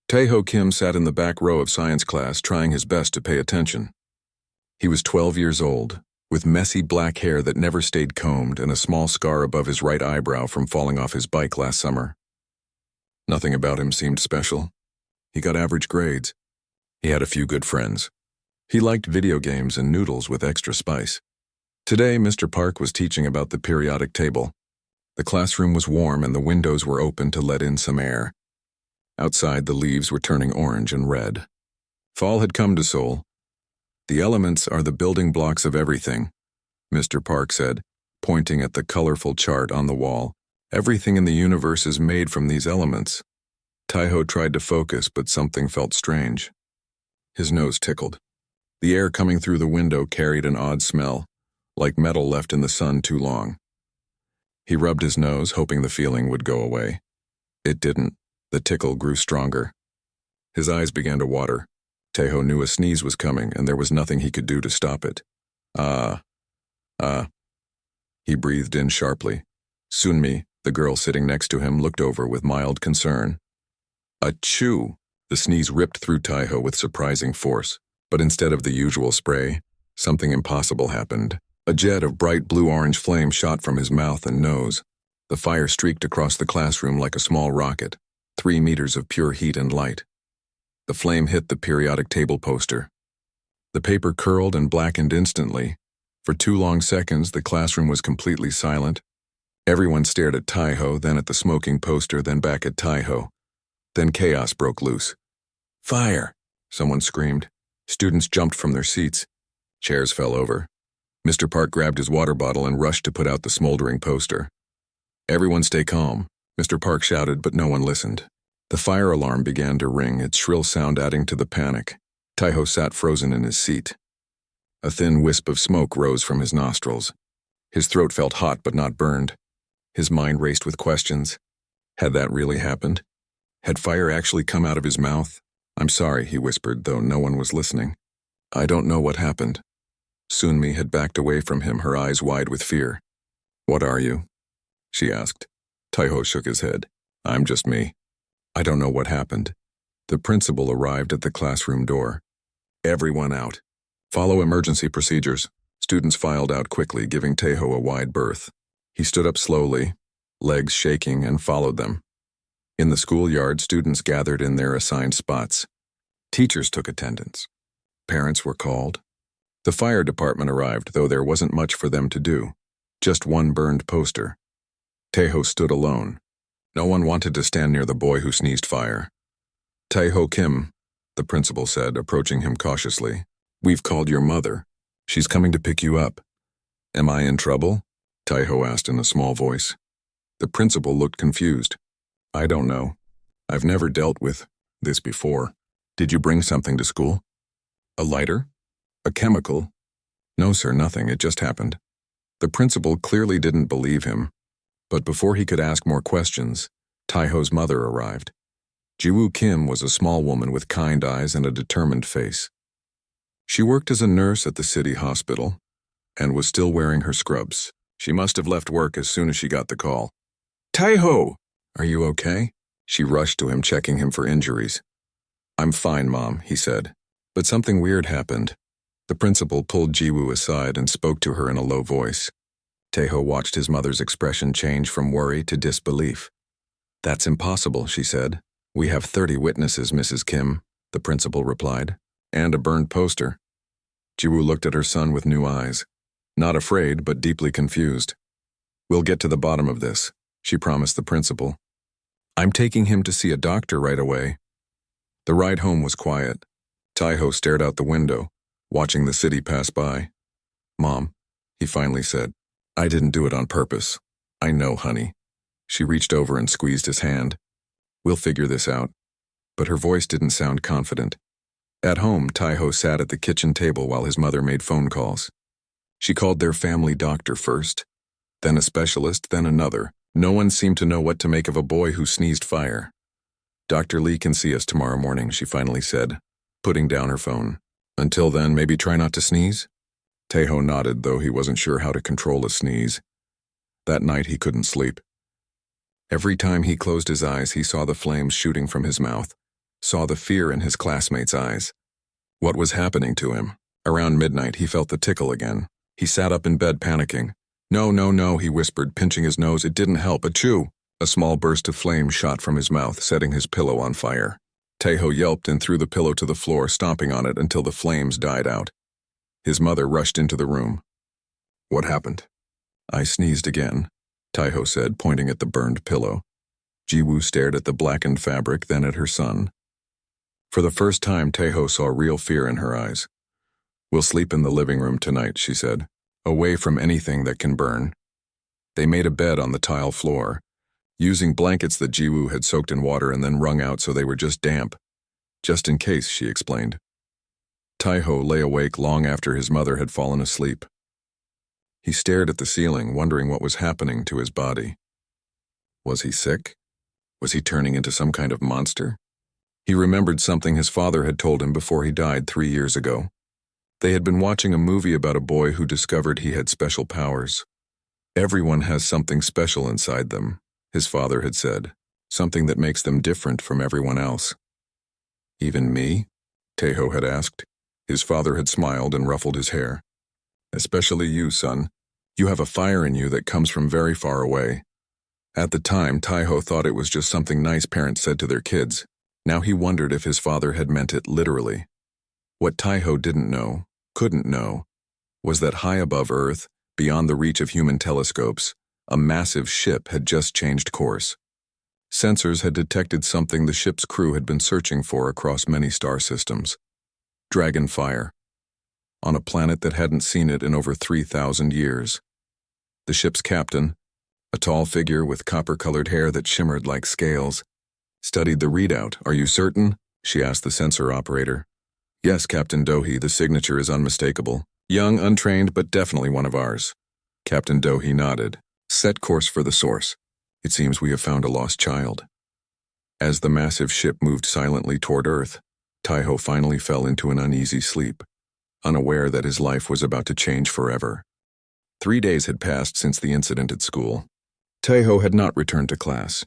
Tae-ho Kim sat in the back row of science class trying his best to pay attention. He was 12 years old, with messy black hair that never stayed combed and a small scar above his right eyebrow from falling off his bike last summer. Nothing about him seemed special. He got average grades. He had a few good friends. He liked video games and noodles with extra spice. Today, Mr. Park was teaching about the periodic table. The classroom was warm and the windows were open to let in some air. Outside, the leaves were turning orange and red. Fall had come to Seoul. The elements are the building blocks of everything, Mr. Park said, pointing at the colorful chart on the wall. Everything in the universe is made from these elements. Tae-ho tried to focus, but something felt strange. His nose tickled. The air coming through the window carried an odd smell, like metal left in the sun too long. He rubbed his nose, hoping the feeling would go away. It didn't. The tickle grew stronger. His eyes began to water. Tae-ho knew a sneeze was coming, and there was nothing he could do to stop it. He breathed in sharply. Sunmi, the girl sitting next to him, looked over with mild concern. Achoo! The sneeze ripped through Tae-ho with surprising force, but instead of the usual spray, something impossible happened. A jet of bright blue-orange flame shot from his mouth and nose. The fire streaked across the classroom like a small rocket, 3 meters of pure heat and light. The flame hit the periodic table poster. The paper curled and blackened instantly. For 2 long seconds, the classroom was completely silent. Everyone stared at Tae-ho, then at the smoking poster, then back at Tae-ho. Then chaos broke loose. Fire! Someone screamed. Students jumped from their seats. Chairs fell over. Mr. Park grabbed his water bottle and rushed to put out the smoldering poster. Everyone stay calm, Mr. Park shouted, but no one listened. The fire alarm began to ring, its shrill sound adding to the panic. Tae-ho sat frozen in his seat. A thin wisp of smoke rose from his nostrils. His throat felt hot but not burned. His mind raced with questions. Had that really happened? Had fire actually come out of his mouth? I'm sorry, he whispered, though no one was listening. I don't know what happened. Sunmi had backed away from him, her eyes wide with fear. What are you? She asked. Tae-ho shook his head. I'm just me. I don't know what happened. The principal arrived at the classroom door. Everyone out. Follow emergency procedures. Students filed out quickly, giving Tae-ho a wide berth. He stood up slowly, legs shaking, and followed them. In the schoolyard, students gathered in their assigned spots. Teachers took attendance. Parents were called. The fire department arrived, though there wasn't much for them to do. Just one burned poster. Tae-ho stood alone. No one wanted to stand near the boy who sneezed fire. Tae-ho Kim, the principal said, approaching him cautiously. We've called your mother. She's coming to pick you up. Am I in trouble? Tae-ho asked in a small voice. The principal looked confused. I don't know. I've never dealt with this before. Did you bring something to school? A lighter? A chemical? No, sir, nothing. It just happened. The principal clearly didn't believe him. But before he could ask more questions, Tae-ho's mother arrived. Jiwoo Kim was a small woman with kind eyes and a determined face. She worked as a nurse at the city hospital and was still wearing her scrubs. She must have left work as soon as she got the call. Tae-ho! Are you okay? She rushed to him, checking him for injuries. I'm fine, Mom, he said. But something weird happened. The principal pulled Jiwoo aside and spoke to her in a low voice. Tae-ho watched his mother's expression change from worry to disbelief. That's impossible, she said. We have 30 witnesses, Mrs. Kim, the principal replied, and a burned poster. Jiwoo looked at her son with new eyes. Not afraid, but deeply confused. We'll get to the bottom of this, she promised the principal. I'm taking him to see a doctor right away. The ride home was quiet. Tae-ho stared out the window, watching the city pass by. Mom, he finally said, I didn't do it on purpose. I know, honey. She reached over and squeezed his hand. We'll figure this out. But her voice didn't sound confident. At home, Tae-ho sat at the kitchen table while his mother made phone calls. She called their family doctor first, then a specialist, then another. No one seemed to know what to make of a boy who sneezed fire. Dr. Lee can see us tomorrow morning, she finally said, putting down her phone. Until then, maybe try not to sneeze? Tae-ho nodded, though he wasn't sure how to control a sneeze. That night he couldn't sleep. Every time he closed his eyes, he saw the flames shooting from his mouth. saw the fear in his classmates' eyes. What was happening to him? Around midnight, he felt the tickle again. He sat up in bed panicking. No, no, no, he whispered, pinching his nose. It didn't help. Achoo! A small burst of flame shot from his mouth, setting his pillow on fire. Taeho yelped and threw the pillow to the floor, stomping on it until the flames died out. His mother rushed into the room. What happened? I sneezed again, Taeho said, pointing at the burned pillow. Jiwoo stared at the blackened fabric, then at her son. For the first time, Taeho saw real fear in her eyes. We'll sleep in the living room tonight, she said, away from anything that can burn. They made a bed on the tile floor, using blankets that Jiwoo had soaked in water and then wrung out so they were just damp. Just in case, she explained. Taeho lay awake long after his mother had fallen asleep. He stared at the ceiling, wondering what was happening to his body. Was he sick? Was he turning into some kind of monster? He remembered something his father had told him before he died 3 years ago. They had been watching a movie about a boy who discovered he had special powers. Everyone has something special inside them, his father had said, something that makes them different from everyone else. Even me? Taeho had asked. His father had smiled and ruffled his hair. Especially you, son. You have a fire in you that comes from very far away. At the time, Taeho thought it was just something nice parents said to their kids. Now he wondered if his father had meant it literally. What Taeho didn't know, couldn't know, was that high above Earth, beyond the reach of human telescopes, a massive ship had just changed course. Sensors had detected something the ship's crew had been searching for across many star systems. Dragonfire. On a planet that hadn't seen it in over 3,000 years. The ship's captain, a tall figure with copper-colored hair that shimmered like scales, studied the readout. Are you certain? She asked the sensor operator. Yes, Captain Dohee, the signature is unmistakable. Young, untrained, but definitely one of ours. Captain Dohee nodded. Set course for the source. It seems we have found a lost child. As the massive ship moved silently toward Earth, Taeho finally fell into an uneasy sleep, unaware that his life was about to change forever. 3 days had passed since the incident at school. Taeho had not returned to class.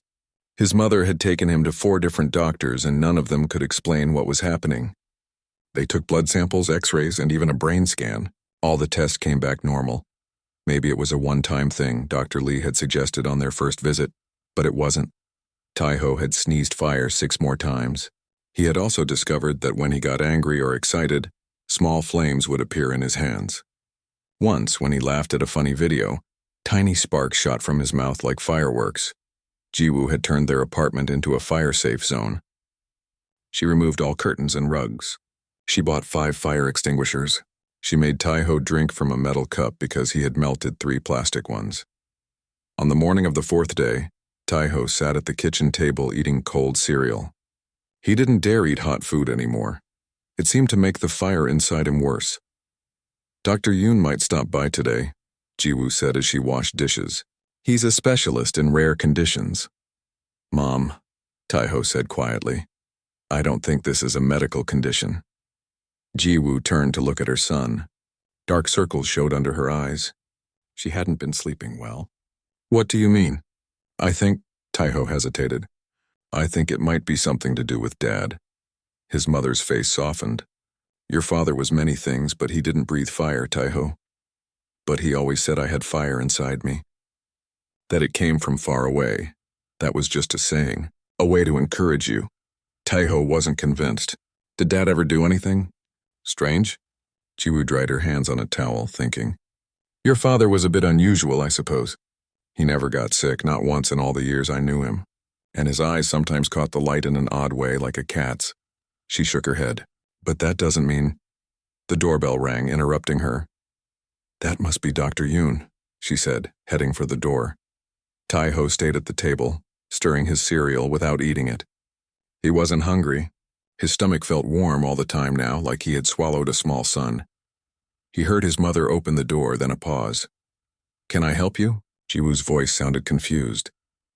His mother had taken him to 4 different doctors and none of them could explain what was happening. They took blood samples, x-rays, and even a brain scan. All the tests came back normal. Maybe it was a one-time thing, Dr. Lee had suggested on their first visit, but it wasn't. Taeho had sneezed fire 6 more times. He had also discovered that when he got angry or excited, small flames would appear in his hands. Once, when he laughed at a funny video, tiny sparks shot from his mouth like fireworks. Jiwoo had turned their apartment into a fire-safe zone. She removed all curtains and rugs. She bought 5 fire extinguishers. She made Taeho drink from a metal cup because he had melted 3 plastic ones. On the morning of the 4th day, Taeho sat at the kitchen table eating cold cereal. He didn't dare eat hot food anymore. It seemed to make the fire inside him worse. Dr. Yoon might stop by today, Jiwoo said as she washed dishes. He's a specialist in rare conditions. Mom, Taeho said quietly, I don't think this is a medical condition. Jiwoo turned to look at her son. Dark circles showed under her eyes. She hadn't been sleeping well. What do you mean? I think, Taeho hesitated. I think it might be something to do with Dad. His mother's face softened. Your father was many things, but he didn't breathe fire, Taeho. But he always said I had fire inside me. That it came from far away. That was just a saying, a way to encourage you. Taeho wasn't convinced. Did Dad ever do anything? Strange? Jiwoo dried her hands on a towel, thinking. Your father was a bit unusual, I suppose. He never got sick, not once in all the years I knew him. And his eyes sometimes caught the light in an odd way, like a cat's. She shook her head. But that doesn't mean... The doorbell rang, interrupting her. That must be Dr. Yoon, she said, heading for the door. Taeho stayed at the table, stirring his cereal without eating it. He wasn't hungry. His stomach felt warm all the time now, like he had swallowed a small sun. He heard his mother open the door, then a pause. Can I help you? Jiwoo's voice sounded confused.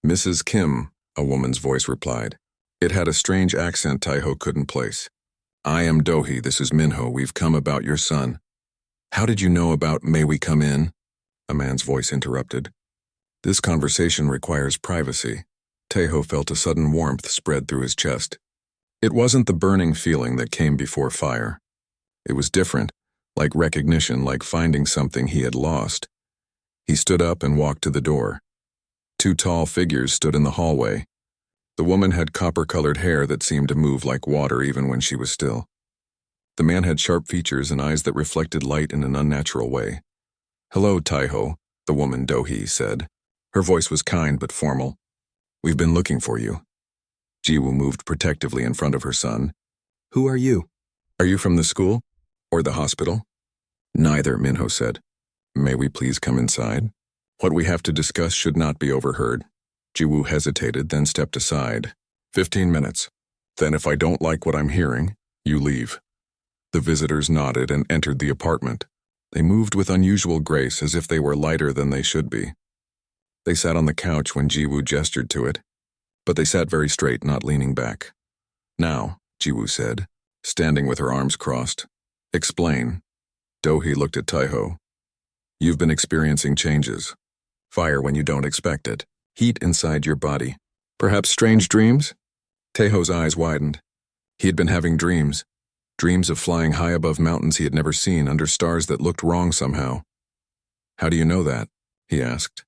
Mrs. Kim, a woman's voice replied. It had a strange accent Taeho couldn't place. I am Dohee, this is Minho, we've come about your son. How did you know about may we come in? A man's voice interrupted. This conversation requires privacy. Taeho felt a sudden warmth spread through his chest. It wasn't the burning feeling that came before fire. It was different, like recognition, like finding something he had lost. He stood up and walked to the door. Two tall figures stood in the hallway. The woman had copper-colored hair that seemed to move like water even when she was still. The man had sharp features and eyes that reflected light in an unnatural way. "Hello, Taiho," the woman Dohee said. Her voice was kind but formal. "We've been looking for you." Jiwoo moved protectively in front of her son. "Who are you? Are you from the school? Or the hospital?" "Neither," Minho said. "May we please come inside? What we have to discuss should not be overheard." Jiwoo hesitated, then stepped aside. 15 minutes. Then if I don't like what I'm hearing, you leave." The visitors nodded and entered the apartment. They moved with unusual grace, as if they were lighter than they should be. They sat on the couch when Jiwoo gestured to it, but they sat very straight, not leaning back. "Now," Jiwoo said, standing with her arms crossed. "Explain." Dohee looked at Taiho. "You've been experiencing changes. Fire when you don't expect it. Heat inside your body. Perhaps strange dreams?" Taiho's eyes widened. He had been having dreams. Dreams of flying high above mountains he had never seen, under stars that looked wrong somehow. "How do you know that?" he asked.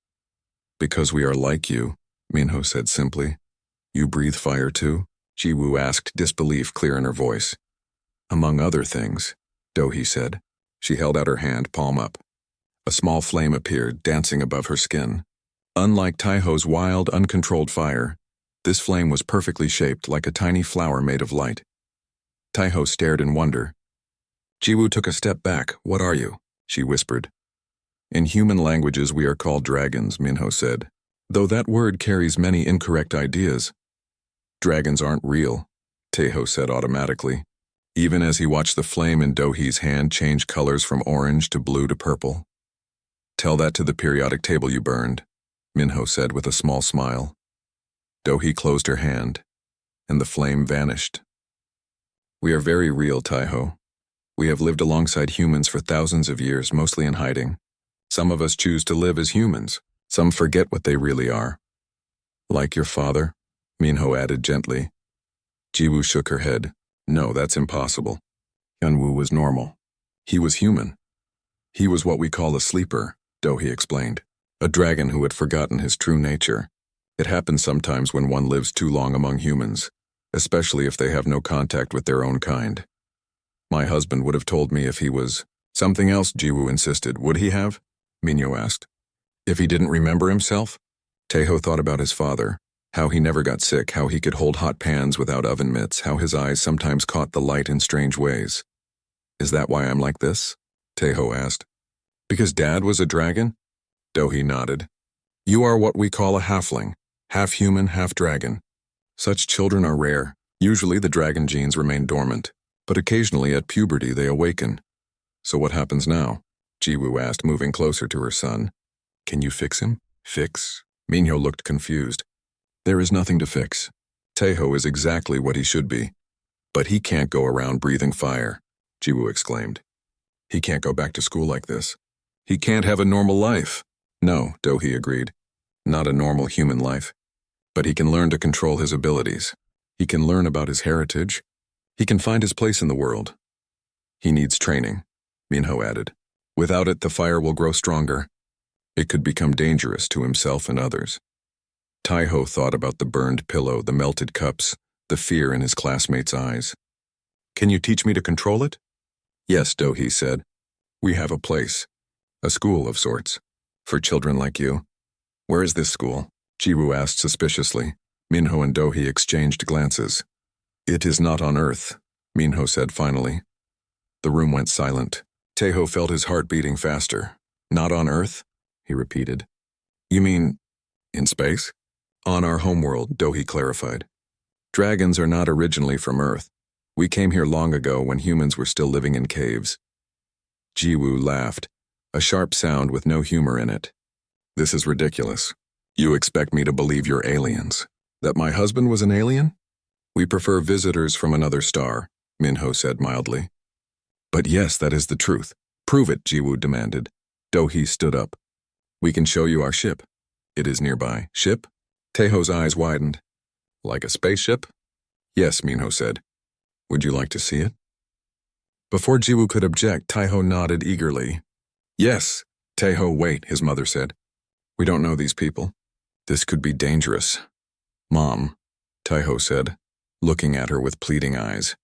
"Because we are like you," Minho said simply. "You breathe fire too?" Jiwoo asked, disbelief clear in her voice. "Among other things," Dohee said. She held out her hand, palm up. A small flame appeared, dancing above her skin. Unlike Taiho's wild, uncontrolled fire, this flame was perfectly shaped, like a tiny flower made of light. Taiho stared in wonder. Jiwoo took a step back. "What are you?" she whispered. "In human languages we are called dragons," Minho said, "though that word carries many incorrect ideas." "Dragons aren't real," Taiho said automatically, even as he watched the flame in Dohee's hand change colors from orange to blue to purple. "Tell that to the periodic table you burned," Minho said with a small smile. Dohee closed her hand, and the flame vanished. "We are very real, Taiho. We have lived alongside humans for thousands of years, mostly in hiding. Some of us choose to live as humans. Some forget what they really are." "Like your father?" Minho added gently. Jiwoo shook her head. "No, that's impossible. Hyunwoo was normal. He was human. He was what we call a sleeper," Dohee explained. "A dragon who had forgotten his true nature. It happens sometimes when one lives too long among humans, especially if they have no contact with their own kind. My husband would have told me if he was something else," Jiwoo insisted. "Would he have?" Minho asked. "If he didn't remember himself?" Taiho thought about his father, how he never got sick, how he could hold hot pans without oven mitts, how his eyes sometimes caught the light in strange ways. "Is that why I'm like this?" Taiho asked. "Because Dad was a dragon?" Dohee nodded. "You are what we call a halfling, half human, half dragon. Such children are rare. Usually the dragon genes remain dormant, but occasionally at puberty they awaken." "So what happens now?" Jiwoo asked, moving closer to her son. "Can you fix him?" "Fix?" Minho looked confused. "There is nothing to fix. Taiho is exactly what he should be. But he can't go around breathing fire," Jiwoo exclaimed. "He can't go back to school like this. He can't have a normal life." "No," Dohee agreed. "Not a normal human life. But he can learn to control his abilities. He can learn about his heritage. He can find his place in the world. He needs training," Minho added. "Without it, the fire will grow stronger. It could become dangerous to himself and others." Taiho thought about the burned pillow, the melted cups, the fear in his classmates' eyes. "Can you teach me to control it?" "Yes," Dohee said. "We have a place. A school of sorts. For children like you." "Where is this school?" Jiwoo asked suspiciously. Minho and Dohee exchanged glances. "It is not on Earth," Minho said finally. The room went silent. Taiho felt his heart beating faster. "Not on Earth?" he repeated. "You mean in space?" "On our homeworld," Dohee clarified. "Dragons are not originally from Earth. We came here long ago when humans were still living in caves." Jiwoo laughed, a sharp sound with no humor in it. "This is ridiculous. You expect me to believe you're aliens? That my husband was an alien?" "We prefer visitors from another star," Minho said mildly. "But yes, that is the truth. Prove it," Jiwoo demanded. Dohee stood up. "We can show you our ship. It is nearby." "Ship?" Taiho's eyes widened. "Like a spaceship?" "Yes," Minho said. Would you like to see it? Before Jiwoo could object, Taiho nodded eagerly. Yes. Taiho, wait, his mother said. We don't know these people. This could be dangerous. Mom, Taiho said, looking at her with pleading eyes.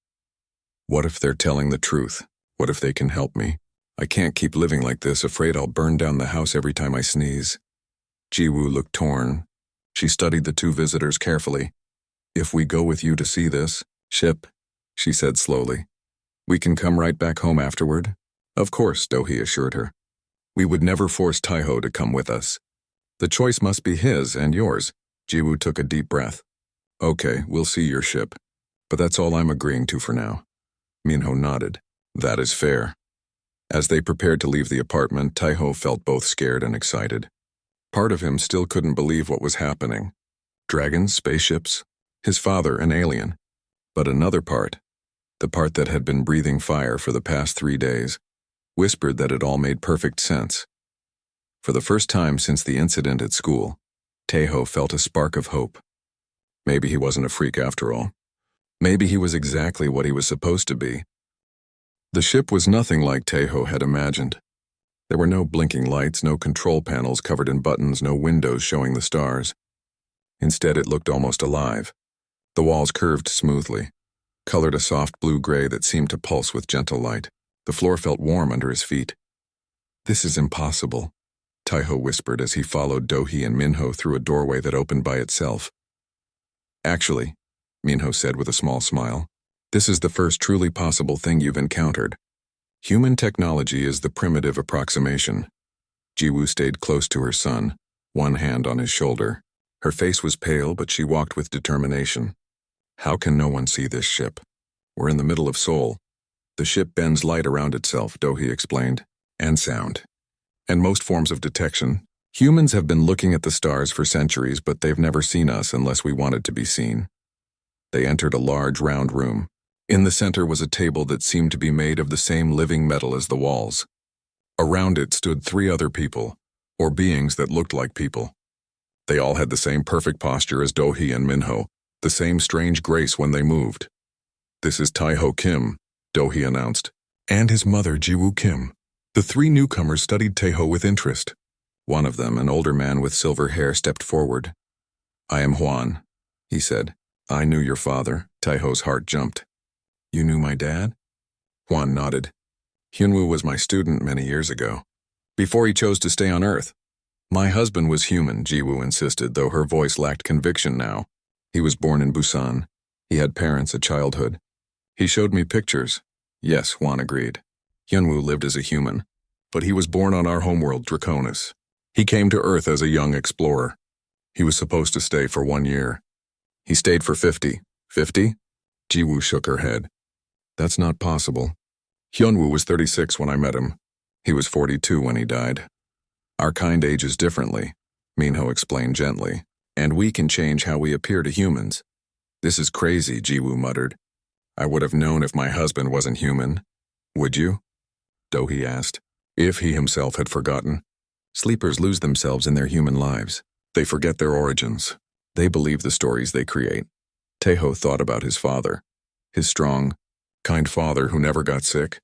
What if they're telling the truth? What if they can help me? I can't keep living like this, afraid I'll burn down the house every time I sneeze. Jiwoo looked torn. She studied the two visitors carefully. If we go with you to see this ship, she said slowly, we can come right back home afterward? Of course, Do-hee assured her. We would never force Taiho to come with us. The choice must be his and yours. Jiwoo took a deep breath. Okay, we'll see your ship. But that's all I'm agreeing to for now. Minho nodded. That is fair. As they prepared to leave the apartment, Taiho felt both scared and excited. Part of him still couldn't believe what was happening. Dragons, spaceships, his father, an alien. But another part, the part that had been breathing fire for the past 3 days, whispered that it all made perfect sense. For the first time since the incident at school, Taiho felt a spark of hope. Maybe he wasn't a freak after all. Maybe he was exactly what he was supposed to be. The ship was nothing like Taiho had imagined. There were no blinking lights, no control panels covered in buttons, no windows showing the stars. Instead, it looked almost alive. The walls curved smoothly, colored a soft blue-gray that seemed to pulse with gentle light. The floor felt warm under his feet. This is impossible, Taiho whispered as he followed Do-hee and Minho through a doorway that opened by itself. Actually, Minho said with a small smile, this is the first truly possible thing you've encountered. Human technology is the primitive approximation. Jiwoo stayed close to her son, one hand on his shoulder. Her face was pale, but she walked with determination. How can no one see this ship? We're in the middle of Seoul. The ship bends light around itself, Do-hee explained, and sound. And most forms of detection. Humans have been looking at the stars for centuries, but they've never seen us unless we wanted to be seen. They entered a large, round room. In the center was a table that seemed to be made of the same living metal as the walls. Around it stood 3 other people, or beings that looked like people. They all had the same perfect posture as Do-hee and Minho, the same strange grace when they moved. This is Taiho Kim, Do-hee announced, and his mother Jiwoo Kim. The 3 newcomers studied Taiho with interest. One of them, an older man with silver hair, stepped forward. I am Hwan, he said. I knew your father. Taiho's heart jumped. You knew my dad? Hwan nodded. Hyunwoo was my student many years ago, before he chose to stay on Earth. My husband was human, Jiwoo insisted, though her voice lacked conviction now. He was born in Busan. He had parents, a childhood. He showed me pictures. Yes, Hwan agreed. Hyunwoo lived as a human, but he was born on our homeworld, Draconis. He came to Earth as a young explorer. He was supposed to stay for 1 year. He stayed for 50. 50? Jiwoo shook her head. That's not possible. Hyunwoo was 36 when I met him. He was 42 when he died. Our kind ages differently, Minho explained gently, and we can change how we appear to humans. This is crazy, Jiwoo muttered. I would have known if my husband wasn't human. Would you? Do-hee asked. If he himself had forgotten. Sleepers lose themselves in their human lives. They forget their origins. They believe the stories they create. Taiho thought about his father. His strong, kind father who never got sick,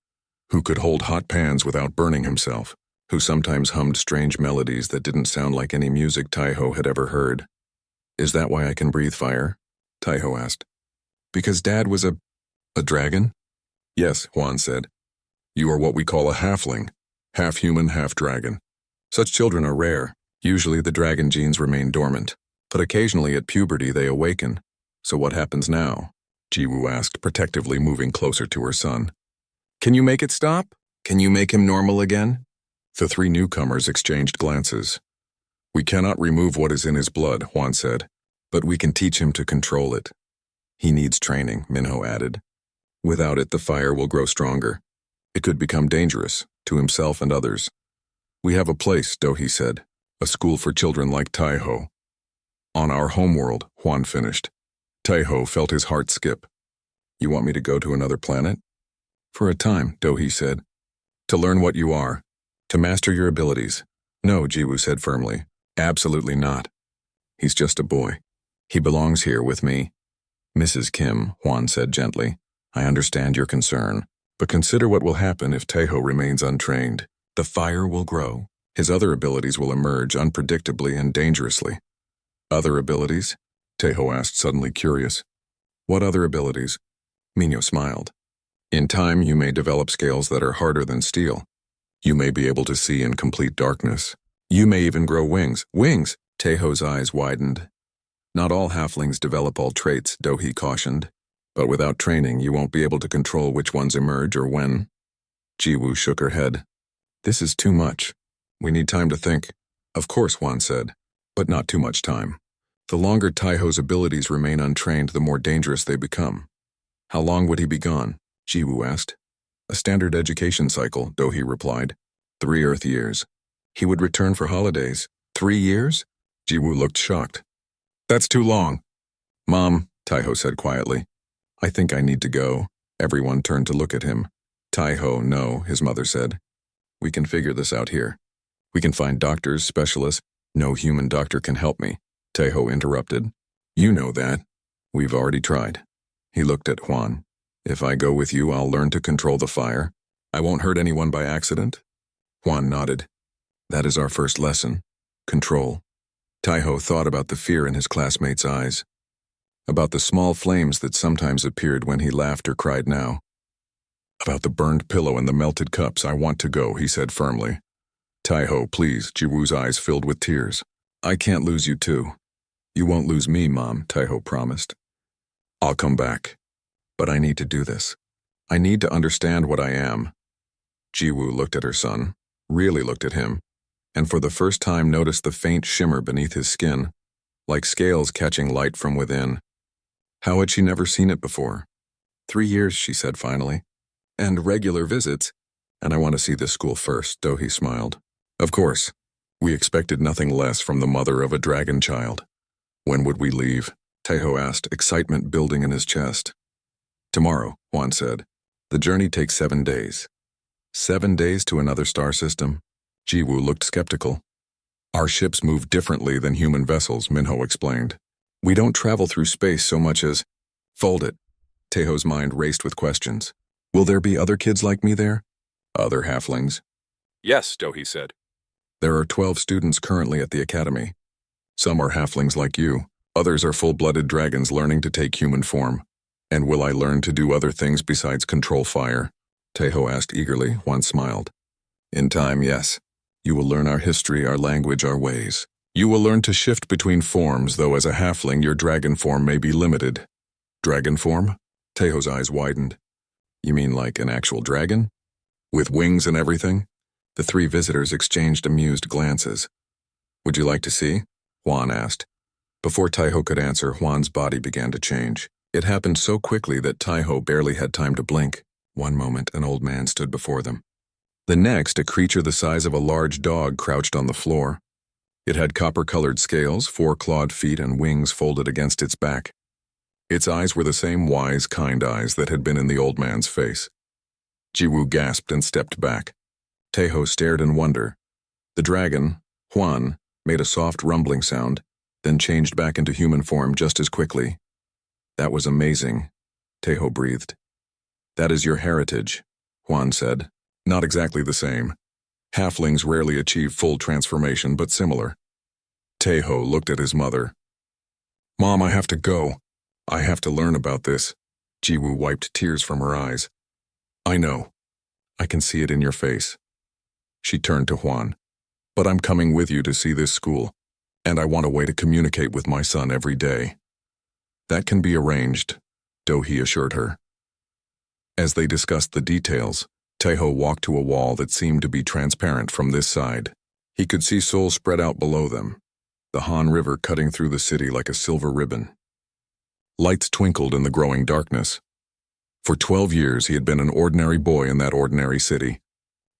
who could hold hot pans without burning himself, who sometimes hummed strange melodies that didn't sound like any music Taiho had ever heard. Is that why I can breathe fire? Taiho asked. Because Dad was a dragon? Yes, Hwan said. You are what we call a halfling, half human, half dragon. Such children are rare. Usually the dragon genes remain dormant, but occasionally at puberty they awaken. So what happens now? Jiwoo asked, protectively moving closer to her son. Can you make it stop? Can you make him normal again? The 3 newcomers exchanged glances. We cannot remove what is in his blood, Hwan said, but we can teach him to control it. He needs training, Minho added. Without it, the fire will grow stronger. It could become dangerous, to himself and others. We have a place, Do-hee said, a school for children like Taiho. On our homeworld, Hwan finished. Taiho felt his heart skip. You want me to go to another planet? For a time, Do-hee said. To learn what you are. To master your abilities. No, Jiwoo said firmly. Absolutely not. He's just a boy. He belongs here with me. Mrs. Kim, Hwan said gently. I understand your concern, but consider what will happen if Taeho remains untrained. The fire will grow. His other abilities will emerge unpredictably and dangerously. Other abilities? Taeho asked, suddenly curious. What other abilities? Minho smiled. In time, you may develop scales that are harder than steel. You may be able to see in complete darkness. You may even grow wings. Wings! Taeho's eyes widened. Not all halflings develop all traits, Dohee cautioned. But without training, you won't be able to control which ones emerge or when. Jiwoo shook her head. This is too much. We need time to think. Of course, Hwan said, but not too much time. The longer Taeho's abilities remain untrained, the more dangerous they become. How long would he be gone? Jiwoo asked. A standard education cycle, Dohee replied. 3 Earth years. He would return for holidays. 3 years? Jiwoo looked shocked. That's too long. Mom, Taeho said quietly. I think I need to go. Everyone turned to look at him. Taeho, no, his mother said. We can figure this out here. We can find doctors, specialists. No human doctor can help me, Taeho interrupted. You know that. We've already tried. He looked at Hwan. If I go with you, I'll learn to control the fire. I won't hurt anyone by accident. Hwan nodded. That is our first lesson. Control. Taeho thought about the fear in his classmates' eyes. About the small flames that sometimes appeared when he laughed or cried now. About the burned pillow and the melted cups. I want to go, he said firmly. Taeho, please, Jiwoo's eyes filled with tears. I can't lose you too. You won't lose me, Mom, Taeho promised. I'll come back. But I need to do this. I need to understand what I am. Jiwoo looked at her son, really looked at him, and for the first time noticed the faint shimmer beneath his skin, like scales catching light from within. How had she never seen it before? 3 years, she said finally. And regular visits. And I want to see this school first, Dohee smiled. Of course. We expected nothing less from the mother of a dragon child. When would we leave? Taeho asked, excitement building in his chest. Tomorrow, Hwan said. The journey takes 7 days. 7 days to another star system? Jiwoo looked skeptical. Our ships move differently than human vessels, Minho explained. We don't travel through space so much as... Fold it. Taeho's mind raced with questions. Will there be other kids like me there? Other halflings? Yes, Dohee said. There are 12 students currently at the academy. Some are halflings like you. Others are full-blooded dragons learning to take human form. And will I learn to do other things besides control fire? Taeho asked eagerly. Hwan smiled. In time, yes. You will learn our history, our language, our ways. You will learn to shift between forms, though as a halfling your dragon form may be limited. Dragon form? Taeho's eyes widened. You mean like an actual dragon? With wings and everything? The 3 visitors exchanged amused glances. Would you like to see? Hwan asked. Before Taeho could answer, Hwan's body began to change. It happened so quickly that Taeho barely had time to blink. One moment, an old man stood before them. The next, a creature the size of a large dog crouched on the floor. It had copper-colored scales, 4 clawed feet, and wings folded against its back. Its eyes were the same wise, kind eyes that had been in the old man's face. Jiwoo gasped and stepped back. Taeho stared in wonder. The dragon, Hwan, made a soft rumbling sound, then changed back into human form just as quickly. That was amazing, Taeho breathed. That is your heritage, Hwan said. Not exactly the same. Halflings rarely achieve full transformation, but similar. Taeho looked at his mother. Mom, I have to go. I have to learn about this. Jiwoo wiped tears from her eyes. I know. I can see it in your face. She turned to Hwan. But I'm coming with you to see this school, and I want a way to communicate with my son every day. That can be arranged, Dohee assured her. As they discussed the details, Taeho walked to a wall that seemed to be transparent from this side. He could see Seoul spread out below them, the Han River cutting through the city like a silver ribbon. Lights twinkled in the growing darkness. For 12 years he had been an ordinary boy in that ordinary city.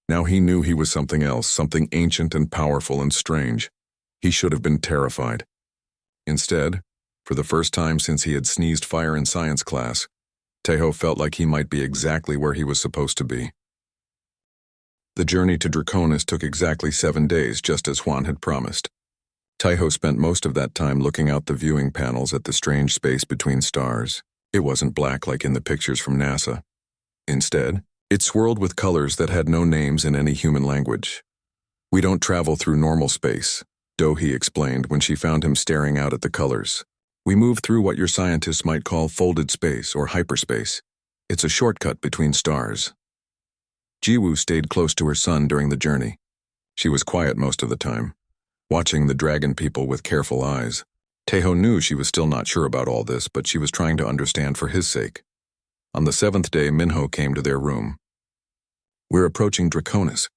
Now he knew he was something else, something ancient and powerful and strange. He should have been terrified. Instead, for the first time since he had sneezed fire in science class, Taeho felt like he might be exactly where he was supposed to be. The journey to Draconis took exactly 7 days, just as Hwan had promised. Taeho spent most of that time looking out the viewing panels at the strange space between stars. It wasn't black like in the pictures from NASA. Instead, it swirled with colors that had no names in any human language. "We don't travel through normal space," Dohee explained when she found him staring out at the colors. "We move through what your scientists might call folded space or hyperspace. It's a shortcut between stars." Jiwoo stayed close to her son during the journey. She was quiet most of the time, watching the dragon people with careful eyes. Taeho knew she was still not sure about all this, but she was trying to understand for his sake. On the 7th day, Minho came to their room. "We're approaching Draconis.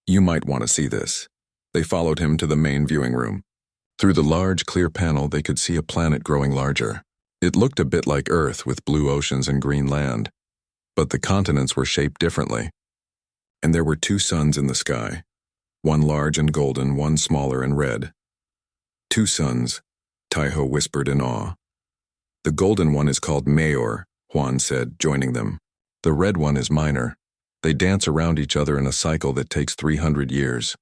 You might want to see this." They followed him to the main viewing room. Through the large, clear panel, they could see a planet growing larger. It looked a bit like Earth with blue oceans and green land, but the continents were shaped differently. And there were 2 suns in the sky, one large and golden, one smaller and red. "2 suns," Taeho whispered in awe. "The golden one is called Mayor," Juan said, joining them. "The red one is Minor. They dance around each other in a cycle that takes 300 years.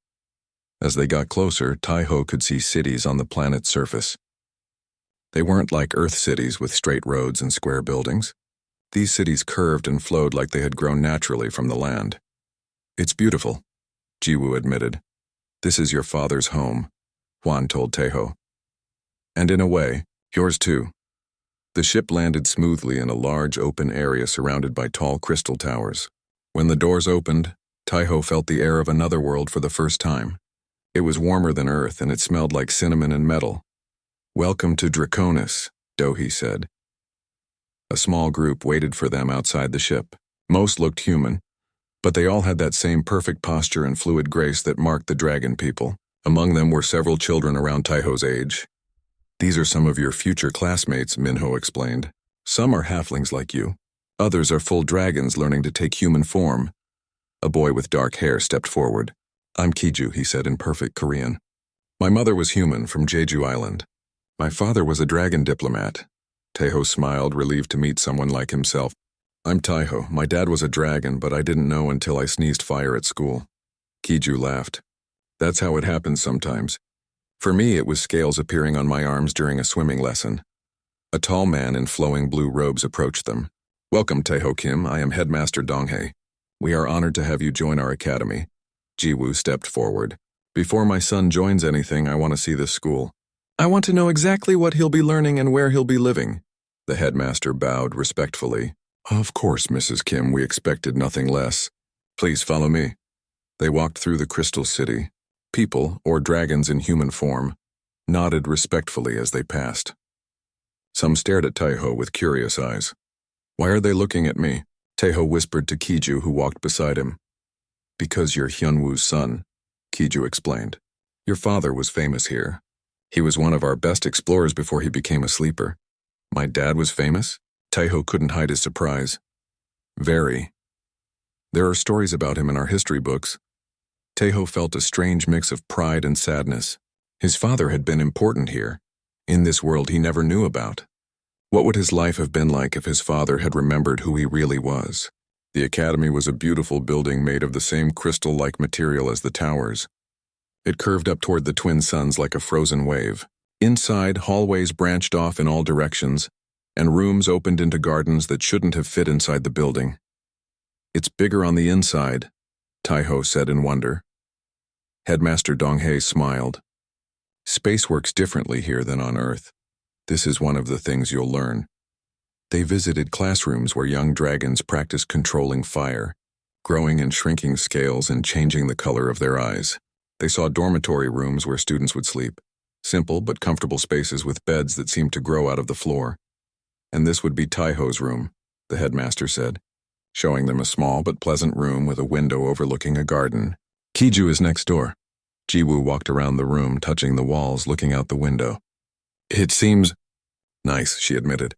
As they got closer, Taeho could see cities on the planet's surface. They weren't like Earth cities with straight roads and square buildings. These cities curved and flowed like they had grown naturally from the land. "It's beautiful," Jiwoo admitted. "This is your father's home," Juan told Taeho. "And in a way, yours too." The ship landed smoothly in a large open area surrounded by tall crystal towers. When the doors opened, Taeho felt the air of another world for the first time. It was warmer than Earth, and it smelled like cinnamon and metal. "Welcome to Draconis," Dohee said. A small group waited for them outside the ship. Most looked human, but they all had that same perfect posture and fluid grace that marked the dragon people. Among them were several children around Taeho's age. "These are some of your future classmates," Minho explained. "Some are halflings like you. Others are full dragons learning to take human form." A boy with dark hair stepped forward. "I'm Kiju," he said in perfect Korean. "My mother was human from Jeju Island. My father was a dragon diplomat." Taeho smiled, relieved to meet someone like himself. "I'm Taeho. My dad was a dragon, but I didn't know until I sneezed fire at school." Kiju laughed. "That's how it happens sometimes. For me, it was scales appearing on my arms during a swimming lesson." A tall man in flowing blue robes approached them. "Welcome, Taeho Kim. I am Headmaster Donghae. We are honored to have you join our academy." Jiwoo stepped forward. "Before my son joins anything, I want to see this school. I want to know exactly what he'll be learning and where he'll be living." The headmaster bowed respectfully. "Of course, Mrs. Kim, we expected nothing less. Please follow me." They walked through the crystal city. People, or dragons in human form, nodded respectfully as they passed. Some stared at Taeho with curious eyes. "Why are they looking at me?" Taeho whispered to Kiju, who walked beside him. "Because you're Hyunwoo's son," Kiju explained. "Your father was famous here. He was one of our best explorers before he became a sleeper." "My dad was famous?" Taeho couldn't hide his surprise. "Very. There are stories about him in our history books." Taeho felt a strange mix of pride and sadness. His father had been important here, in this world he never knew about. What would his life have been like if his father had remembered who he really was? The academy was a beautiful building made of the same crystal-like material as the towers. It curved up toward the twin suns like a frozen wave. Inside, hallways branched off in all directions, and rooms opened into gardens that shouldn't have fit inside the building. "It's bigger on the inside," Taeho said in wonder. Headmaster Donghae smiled. "Space works differently here than on Earth. This is one of the things you'll learn." They visited classrooms where young dragons practiced controlling fire, growing and shrinking scales and changing the color of their eyes. They saw dormitory rooms where students would sleep, simple but comfortable spaces with beds that seemed to grow out of the floor. "And this would be Taeho's room," the headmaster said, showing them a small but pleasant room with a window overlooking a garden. "Kiju is next door." Jiwoo walked around the room, touching the walls, looking out the window. "It seems nice," she admitted,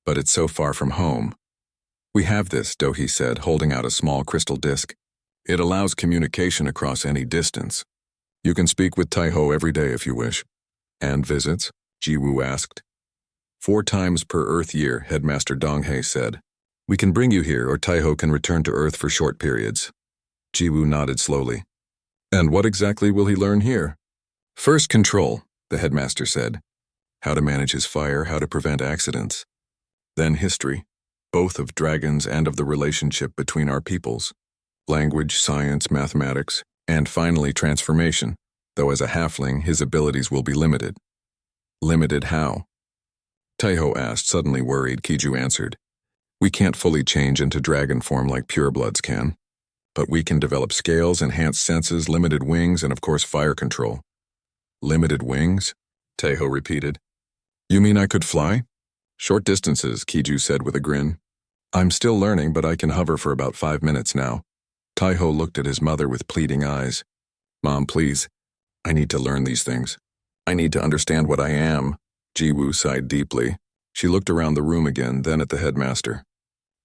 "but it's so far from home." "We have this," Dohee said, holding out a small crystal disc. "It allows communication across any distance. You can speak with Taeho every day if you wish." "And visits?" Jiwoo asked. 4 times per Earth year, Headmaster Donghae said. "We can bring you here, or Taeho can return to Earth for short periods." Jiwoo nodded slowly. "And what exactly will he learn here?" "First control," the headmaster said. "How to manage his fire, how to prevent accidents." Then history, both of dragons and of the relationship between our peoples. Language, science, mathematics, and finally transformation, though as a halfling his abilities will be limited. Limited how? Taiho asked, suddenly worried. Kiju answered. We can't fully change into dragon form like purebloods can, but we can develop scales, enhanced senses, limited wings, and of course fire control. Limited wings? Taiho repeated. You mean I could fly? Short distances, Kiju said with a grin. I'm still learning, but I can hover for about 5 minutes now. Taiho looked at his mother with pleading eyes. Mom, please. I need to learn these things. I need to understand what I am. Jiwoo sighed deeply. She looked around the room again, then at the headmaster.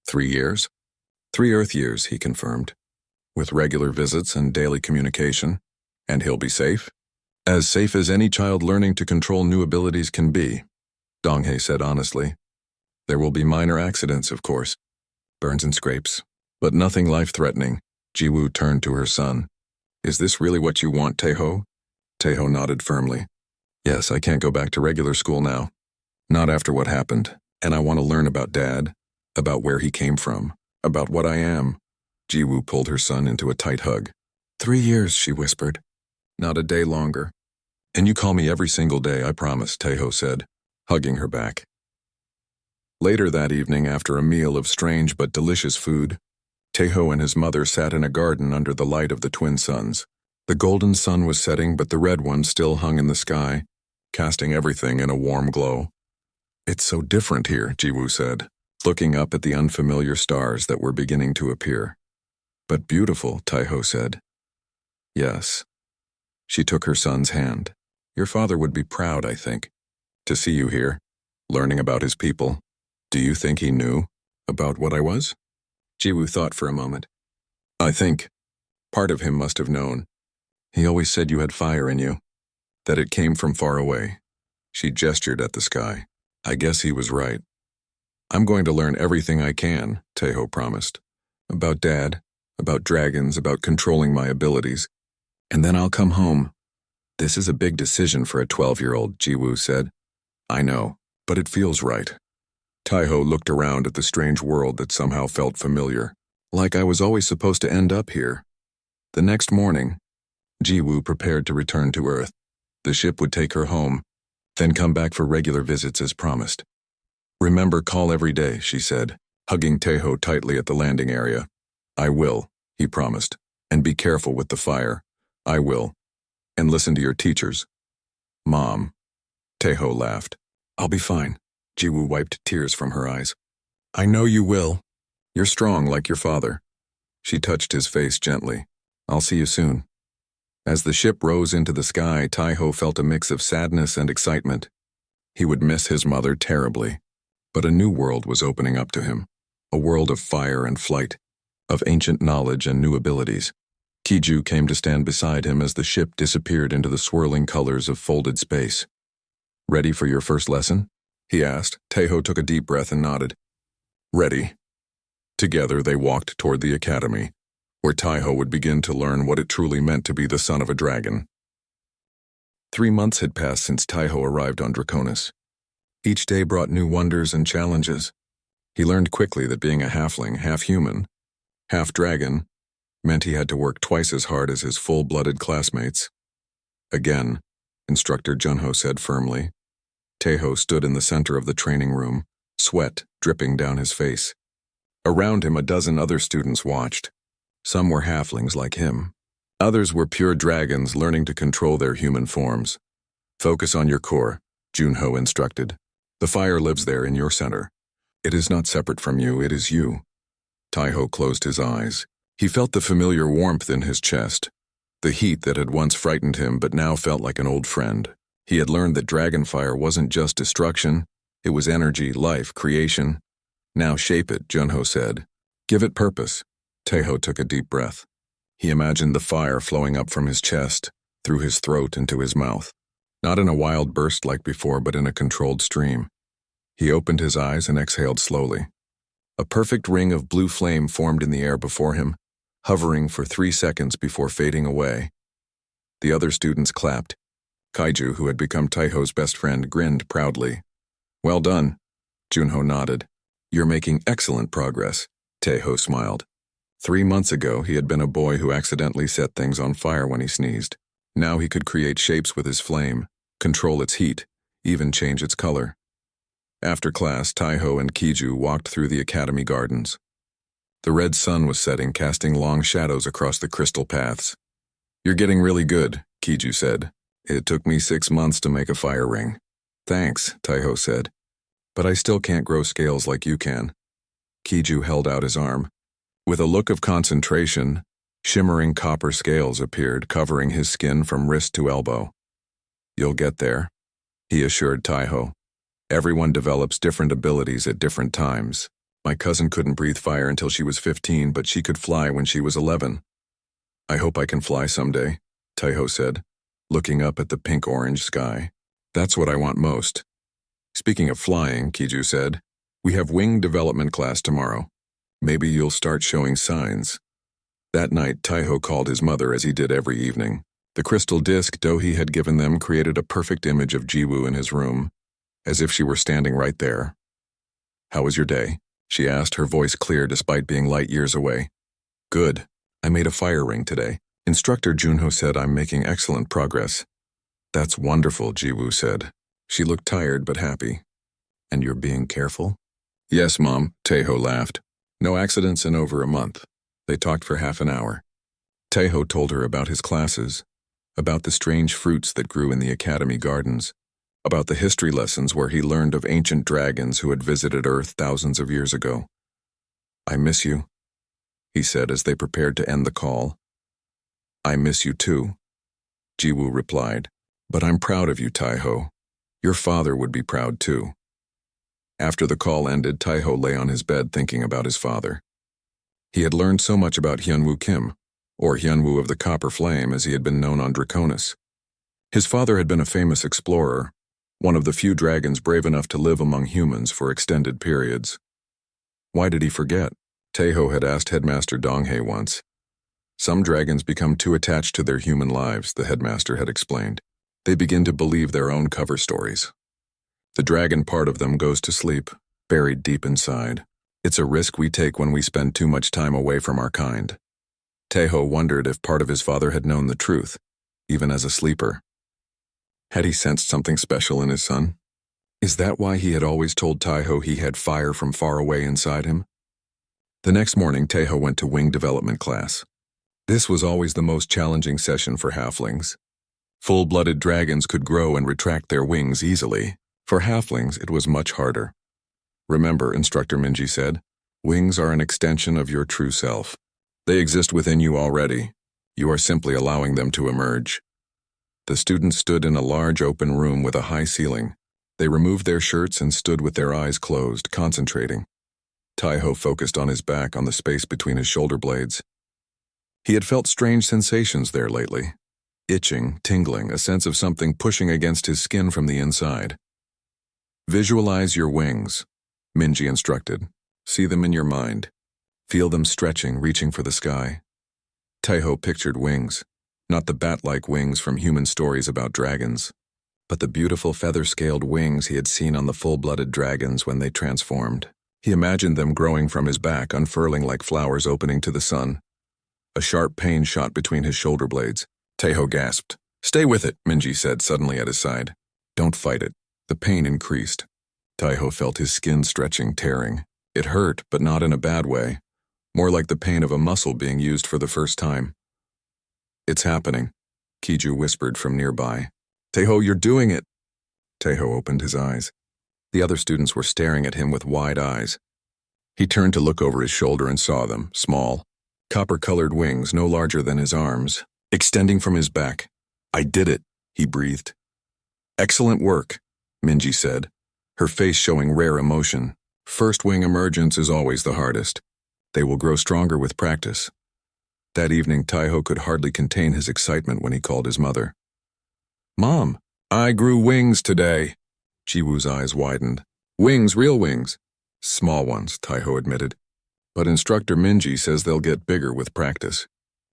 3 years? 3 Earth years, he confirmed. With regular visits and daily communication. And he'll be safe? As safe as any child learning to control new abilities can be, Donghae said honestly. There will be minor accidents, of course. Burns and scrapes. But nothing life-threatening. Jiwoo turned to her son. Is this really what you want, Taiho? Taiho nodded firmly. Yes, I can't go back to regular school now. Not after what happened. And I want to learn about Dad, about where he came from, about what I am. Jiwoo pulled her son into a tight hug. 3 years, she whispered. Not a day longer. And you call me every single day, I promise, Taiho said, hugging her back. Later that evening, after a meal of strange but delicious food, Taiho and his mother sat in a garden under the light of the twin suns. The golden sun was setting, but the red one still hung in the sky, casting everything in a warm glow. It's so different here, Jiwoo said, looking up at the unfamiliar stars that were beginning to appear. But beautiful, Taiho said. Yes. She took her son's hand. Your father would be proud, I think, to see you here, learning about his people. Do you think he knew about what I was? Jiwoo thought for a moment. I think part of him must have known. He always said you had fire in you, that it came from far away. She gestured at the sky. I guess he was right. I'm going to learn everything I can, Taiho promised. About Dad, about dragons, about controlling my abilities. And then I'll come home. This is a big decision for a 12-year-old, Jiwoo said. I know, but it feels right. Taiho looked around at the strange world that somehow felt familiar, like I was always supposed to end up here. The next morning, Jiwoo prepared to return to Earth. The ship would take her home, then come back for regular visits as promised. Remember, call every day, she said, hugging Taiho tightly at the landing area. I will, he promised, and be careful with the fire. I will. And listen to your teachers. Mom. Taiho laughed. I'll be fine. Jiwoo wiped tears from her eyes. I know you will. You're strong like your father. She touched his face gently. I'll see you soon. As the ship rose into the sky, Taiho felt a mix of sadness and excitement. He would miss his mother terribly. But a new world was opening up to him. A world of fire and flight, of ancient knowledge and new abilities. Kiju came to stand beside him as the ship disappeared into the swirling colors of folded space. Ready for your first lesson? He asked. Taiho took a deep breath and nodded. Ready. Together they walked toward the academy, where Taiho would begin to learn what it truly meant to be the son of a dragon. 3 months had passed since Taiho arrived on Draconis. Each day brought new wonders and challenges. He learned quickly that being a halfling, half human, half dragon, meant he had to work twice as hard as his full-blooded classmates. Again, Instructor Junho said firmly. Taiho stood in the center of the training room, sweat dripping down his face. Around him, a dozen other students watched. Some were halflings like him. Others were pure dragons learning to control their human forms. Focus on your core, Junho instructed. The fire lives there in your center. It is not separate from you, it is you. Taiho closed his eyes. He felt the familiar warmth in his chest, the heat that had once frightened him but now felt like an old friend. He had learned that dragonfire wasn't just destruction, it was energy, life, creation. Now shape it, Junho said. Give it purpose. Taiho took a deep breath. He imagined the fire flowing up from his chest, through his throat into his mouth. Not in a wild burst like before, but in a controlled stream. He opened his eyes and exhaled slowly. A perfect ring of blue flame formed in the air before him, hovering for 3 seconds before fading away. The other students clapped. Kaiju, who had become Taiho's best friend, grinned proudly. Well done, Junho nodded. You're making excellent progress, Taeho smiled. 3 months ago, he had been a boy who accidentally set things on fire when he sneezed. Now he could create shapes with his flame, control its heat, even change its color. After class, Taeho and Kiju walked through the academy gardens. The red sun was setting, casting long shadows across the crystal paths. You're getting really good, Kiju said. It took me 6 months to make a fire ring. Thanks, Taeho said. But I still can't grow scales like you can. Kiju held out his arm. With a look of concentration, shimmering copper scales appeared, covering his skin from wrist to elbow. You'll get there, he assured Taeho. Everyone develops different abilities at different times. My cousin couldn't breathe fire until she was 15, but she could fly when she was 11. I hope I can fly someday, Taeho said, looking up at the pink-orange sky. That's what I want most. Speaking of flying, Kiju said, we have wing development class tomorrow. Maybe you'll start showing signs. That night, Taeho called his mother as he did every evening. The crystal disc Dohee had given them created a perfect image of Jiwoo in his room, as if she were standing right there. How was your day? She asked, her voice clear despite being light years away. Good. I made a fire ring today. Instructor Junho said I'm making excellent progress. That's wonderful, Jiwoo said. She looked tired but happy. And you're being careful? Yes, Mom, Taeho laughed. No accidents in over a month. They talked for half an hour. Taeho told her about his classes, about the strange fruits that grew in the academy gardens, about the history lessons where he learned of ancient dragons who had visited Earth thousands of years ago. I miss you, he said as they prepared to end the call. I miss you too, Jiwoo replied. But I'm proud of you, Taeho. Your father would be proud too. After the call ended, Taeho lay on his bed thinking about his father. He had learned so much about Hyunwoo Kim, or Hyunwoo of the Copper Flame as he had been known on Draconis. His father had been a famous explorer, one of the few dragons brave enough to live among humans for extended periods. Why did he forget? Taeho had asked Headmaster Donghae once. Some dragons become too attached to their human lives, the headmaster had explained. They begin to believe their own cover stories. The dragon part of them goes to sleep, buried deep inside. It's a risk we take when we spend too much time away from our kind. Taeho wondered if part of his father had known the truth, even as a sleeper. Had he sensed something special in his son? Is that why he had always told Taeho he had fire from far away inside him? The next morning, Taeho went to wing development class. This was always the most challenging session for halflings. Full-blooded dragons could grow and retract their wings easily. For halflings, it was much harder. Remember, Instructor Minji said, wings are an extension of your true self. They exist within you already. You are simply allowing them to emerge. The students stood in a large open room with a high ceiling. They removed their shirts and stood with their eyes closed, concentrating. Taeho focused on his back, on the space between his shoulder blades. He had felt strange sensations there lately. Itching, tingling, a sense of something pushing against his skin from the inside. Visualize your wings, Minji instructed. See them in your mind. Feel them stretching, reaching for the sky. Taeho pictured wings, not the bat-like wings from human stories about dragons, but the beautiful feather-scaled wings he had seen on the full-blooded dragons when they transformed. He imagined them growing from his back, unfurling like flowers opening to the sun. A sharp pain shot between his shoulder blades. Taeho gasped. Stay with it, Minji said suddenly at his side. Don't fight it. The pain increased. Taeho felt his skin stretching, tearing. It hurt, but not in a bad way. More like the pain of a muscle being used for the first time. It's happening, Kiju whispered from nearby. Taeho, you're doing it. Taeho opened his eyes. The other students were staring at him with wide eyes. He turned to look over his shoulder and saw them, small, copper-colored wings no larger than his arms, extending from his back. I did it, he breathed. Excellent work, Minji said, her face showing rare emotion. First wing emergence is always the hardest. They will grow stronger with practice. That evening, Taeho could hardly contain his excitement when he called his mother. Mom, I grew wings today. Jiwoo's eyes widened. Wings, real wings. Small ones, Taeho admitted. But Instructor Minji says they'll get bigger with practice.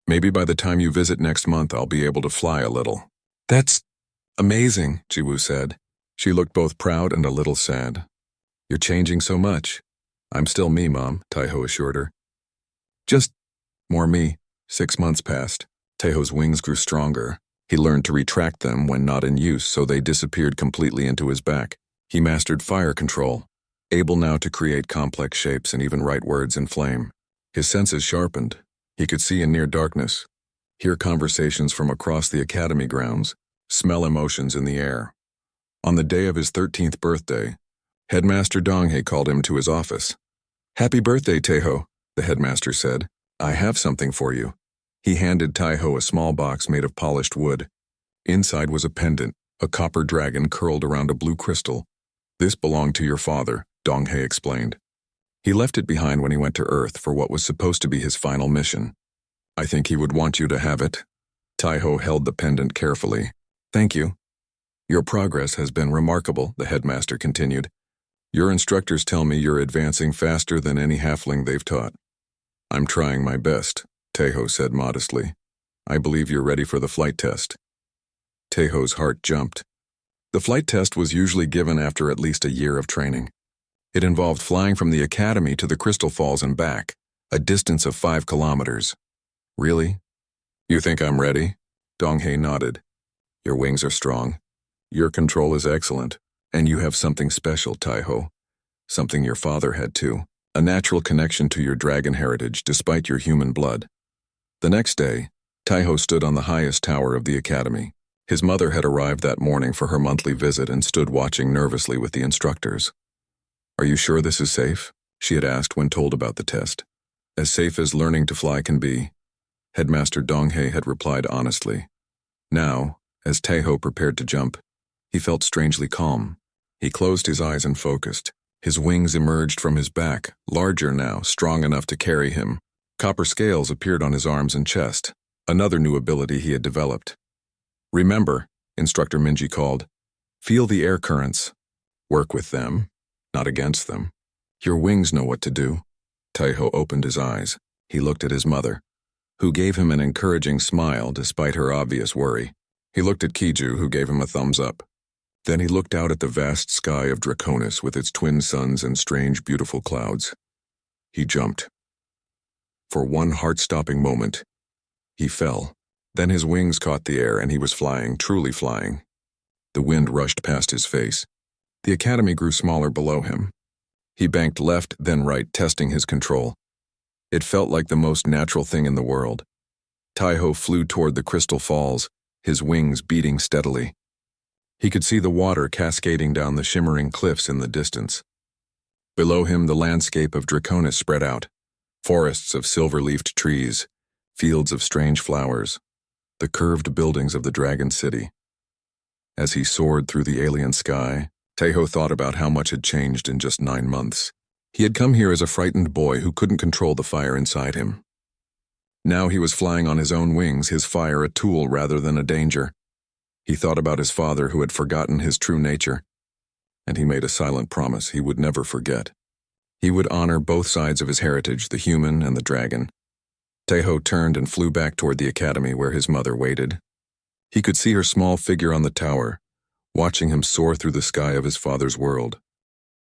Maybe by the time you visit next month, I'll be able to fly a little. That's amazing, Jiwoo said. She looked both proud and a little sad. You're changing so much. I'm still me, Mom, Taiho assured her. Just more me. 6 months passed. Taiho's wings grew stronger. He learned to retract them when not in use, so they disappeared completely into his back. He mastered fire control, able now to create complex shapes and even write words in flame. His senses sharpened. He could see in near darkness, hear conversations from across the academy grounds, smell emotions in the air. On the day of his 13th birthday, Headmaster Donghae called him to his office. "Happy birthday, Taiho," the headmaster said. "I have something for you." He handed Taiho a small box made of polished wood. Inside was a pendant, a copper dragon curled around a blue crystal. "This belonged to your father," Donghae explained. "He left it behind when he went to Earth for what was supposed to be his final mission. I think he would want you to have it." Taiho held the pendant carefully. "Thank you. Your progress has been remarkable," the headmaster continued. "Your instructors tell me you're advancing faster than any halfling they've taught." "I'm trying my best," Taiho said modestly. "I believe you're ready for the flight test." Taiho's heart jumped. The flight test was usually given after at least a year of training. It involved flying from the academy to the Crystal Falls and back, a distance of 5 kilometers. "Really? You think I'm ready?" Donghae nodded. "Your wings are strong. Your control is excellent. And you have something special, Taiho. Something your father had too. A natural connection to your dragon heritage despite your human blood." The next day, Taiho stood on the highest tower of the academy. His mother had arrived that morning for her monthly visit and stood watching nervously with the instructors. "Are you sure this is safe?" she had asked when told about the test. "As safe as learning to fly can be," Headmaster Donghae had replied honestly. Now, as Taiho prepared to jump, he felt strangely calm. He closed his eyes and focused. His wings emerged from his back, larger now, strong enough to carry him. Copper scales appeared on his arms and chest, another new ability he had developed. "Remember," Instructor Minji called, "feel the air currents. Work with them, not against them. Your wings know what to do." Taiho opened his eyes. He looked at his mother, who gave him an encouraging smile despite her obvious worry. He looked at Kiju, who gave him a thumbs up. Then he looked out at the vast sky of Draconis with its twin suns and strange, beautiful clouds. He jumped. For one heart-stopping moment, he fell. Then his wings caught the air and he was flying, truly flying. The wind rushed past his face. The academy grew smaller below him. He banked left, then right, testing his control. It felt like the most natural thing in the world. Taiho flew toward the Crystal Falls, his wings beating steadily. He could see the water cascading down the shimmering cliffs in the distance. Below him, the landscape of Draconis spread out. Forests of silver-leafed trees, fields of strange flowers, the curved buildings of the Dragon City. As he soared through the alien sky, Taiho thought about how much had changed in just 9 months. He had come here as a frightened boy who couldn't control the fire inside him. Now he was flying on his own wings, his fire a tool rather than a danger. He thought about his father who had forgotten his true nature, and he made a silent promise he would never forget. He would honor both sides of his heritage, the human and the dragon. Taiho turned and flew back toward the academy where his mother waited. He could see her small figure on the tower, watching him soar through the sky of his father's world.